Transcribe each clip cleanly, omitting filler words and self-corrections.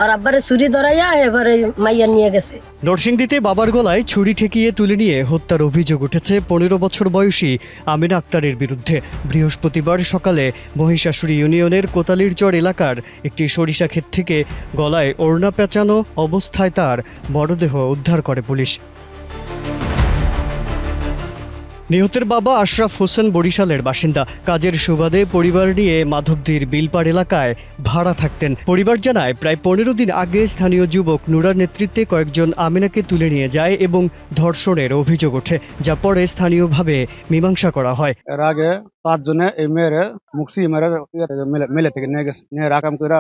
আর আব্বারে ছুরি ধরাইয়া এবারে মাইয়া নিয়ে গেছে। নরসিংদীতে বাবার গলায় ছুরি ঠেকিয়ে তুলে নিয়ে হত্যার অভিযোগ উঠেছে ১৫ বছর বয়সী আমিনা আক্তারের বিরুদ্ধে। বৃহস্পতিবার সকালে মহিষাসুরী ইউনিয়নের কোতালিরচর এলাকার একটি সরিষা ক্ষেত থেকে গলায় ওড়না পেঁচানো অবস্থায় তার মরদেহ উদ্ধার করে পুলিশ। নিহতের বাবা আশরাফ হোসেন বরিশালের বাসিন্দা। কাজের সুবাদে পরিবার নিয়ে মাধবদীর বিলপাড় এলাকায় ভাড়া থাকতেন। পরিবার জানায় প্রায় ১৫ দিন আগে স্থানীয় যুবক নুরার নেতৃত্বে কয়েকজন আমিনাকে তুলে নিয়ে যায় এবং ধর্ষণের অভিযোগ ওঠে, যা পরে স্থানীয়ভাবে মীমাংসা করা হয়। এর আগে 5 জনে এই মেয়ের মুক্সি মেলে থেকে নিয়ে গেছে, নিয়ে রাকাম করে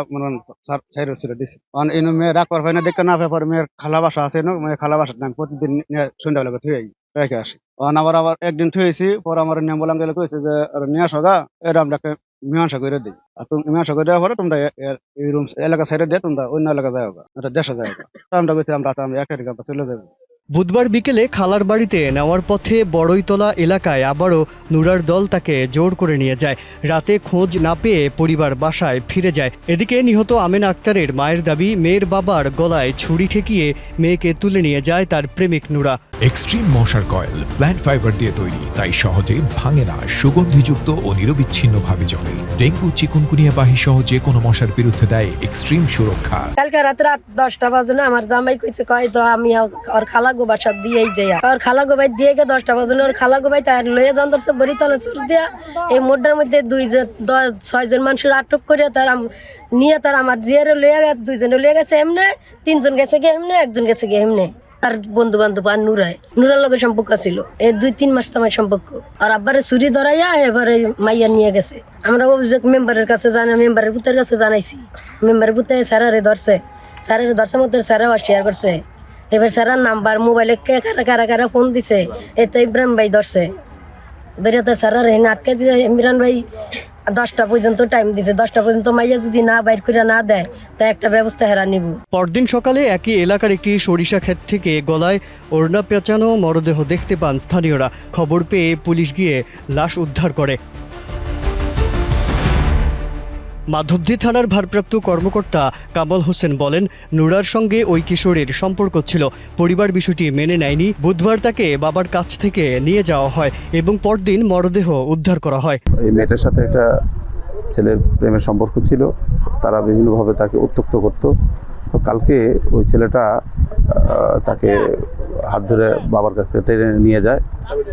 সাইড ছিল দিছে। এই মেয়ে রাখবার হয় না, দেখে না ব্যাপার মেয়ের খালা বাসা আছে, মেয়ের খালা বাসার নাম প্রতিদিন সন্ধ্যাবেলা থুয়ে রেখে আসে। আবার একদিন থুয়েছি, পরে আমার নিয়ম বলাম গেলে কইছে যে নিয়ে আসো গা, এটা আমরা মীমাংসা করে দিই। আর তুমি মীমাংসা করে দেওয়ার পরে তোমরা এই রুম এলাকা সাইডে দিয়ে তোমরা অন্য এলাকা যাও গা, এটা দেশে যাও গা। আমরা কইছি আমরা একটা দিকে আমরা চলে যাবো। বুধবার বিকেলে খালার বাড়িতে নেওয়ার পথে বড়ইতলা এলাকায় আবারও নুরার দল তাকে জোর করে নিয়ে যায়। রাতে খোঁজ না পেয়ে পরিবার বাসায় ফিরে যায়। এদিকে নিহত আমিনা আক্তারের মায়ের দাবি, মেয়ের বাবার গলায় ছুরি ঠেকিয়ে মেয়েকে তুলে নিয়ে যায় তার প্রেমিক নুরা। এক্সট্রিম মশার কয়েল প্ল্যান্ট ফাইবার দিয়ে তৈরি, তাই সহজে ভাঙে না, সুগন্ধিযুক্ত ও নিরবিচ্ছিন্নভাবে জ্বলে। ডেঙ্গু, চিকুনগুনিয়া বাহি সহ যে কোনো মশার বিরুদ্ধে দেয় এক্সট্রিম সুরক্ষা। কালকে রাত 10টা বাজে না, আমার জামাই কইছে কয় তো আমি ওর খালা গো বাসা দিয়েই যাই। ওর খালা গো ভাই দিয়ে গে 10টা বাজে ওর খালা গো ভাই তার লয়ে যান ধরছে বরিতলা চুর দিয়া। এই মোড়টার মধ্যে 6 জন মানুষের আটক করে তার নিয়ে তার আমার জিয়ারে লয়ে গেছে, 2 জনে লয়ে গেছে এমনে, 3 জন গেছে গে এমনে, 1 জন গেছে গে এমনে। আর বন্ধু বান্ধব আর নুরার লগে সম্পর্ক ছিল, এই 2-3 মাস তোমার সম্পর্ক। আর আব্বারে ছুরি ধরাইয়া এবারে মাইয়া নিয়ে গেছে। আমরা অভিযোগ মেম্বারের কাছে মেম্বারের পুতের কাছে জানাইছি। মেম্বারের পুতে স্যারারে ধরছে মধ্যে স্যারাও শেয়ার করছে। এবার স্যারার নাম্বার মোবাইলে কারা ফোন দিছে, এই তো ইমরান ভাই ধরছে, ধরিয়া তো স্যারার এনে আটকে দিছে। ইমরান ভাই 10টা পর্যন্ত টাইম দিছে, 10টা পর্যন্ত মাইয়া যদি না বাইর করে না দেয় তা একটা ব্যবস্থা হেরা নিব। পরদিন সকালে একই এলাকার একটি সরিষা ক্ষেত থেকে গলায় ওড়না পেঁচানো মরদেহ দেখতে পান স্থানীয়রা। খবর পেয়ে পুলিশ গিয়ে লাশ উদ্ধার করে। মাধবদী থানার ভারপ্রাপ্ত কর্মকর্তা কামাল হোসেন বলেন, নুরার সঙ্গে ওই কিশোরের সম্পর্ক ছিল। পরিবার বিষয়টি মেনে নেয়নি। বুধবার তাকে বাবার কাছ থেকে নিয়ে যাওয়া হয় এবং পরদিন মরদেহ উদ্ধার করা হয়। এই মেয়েটার সাথে একটা ছেলের প্রেমের সম্পর্ক ছিল, তারা বিভিন্নভাবে তাকে উত্ত্যক্ত করতো। তো কালকে ওই ছেলেটা তাকে হাত ধরে বাবার কাছ থেকে টেনে নিয়ে যায়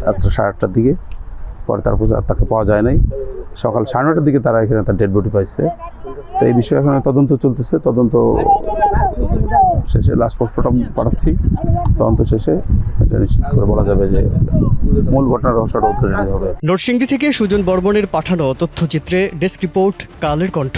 রাত্র 8:30টার দিকে। পরে তারপর আর তাকে পাওয়া যায় নাই। সকাল 9:30টার দিকে তারা এখানে তার ডেড বডি পাইছে। তো এই বিষয়ে এখন তদন্ত চলতেছে। তদন্ত শেষে লাস্ট পোস্টমর্টম পাঠাচ্ছি। তদন্ত শেষে এটা নিশ্চিত করে বলা যাবে যে মূল ঘটনার রহস্যটা উদ্ঘাটন হবে। নরসিংদী থেকে সুজন বর্মনের পাঠানো তথ্যচিত্রে ডেস্ক রিপোর্ট, কালের কণ্ঠ।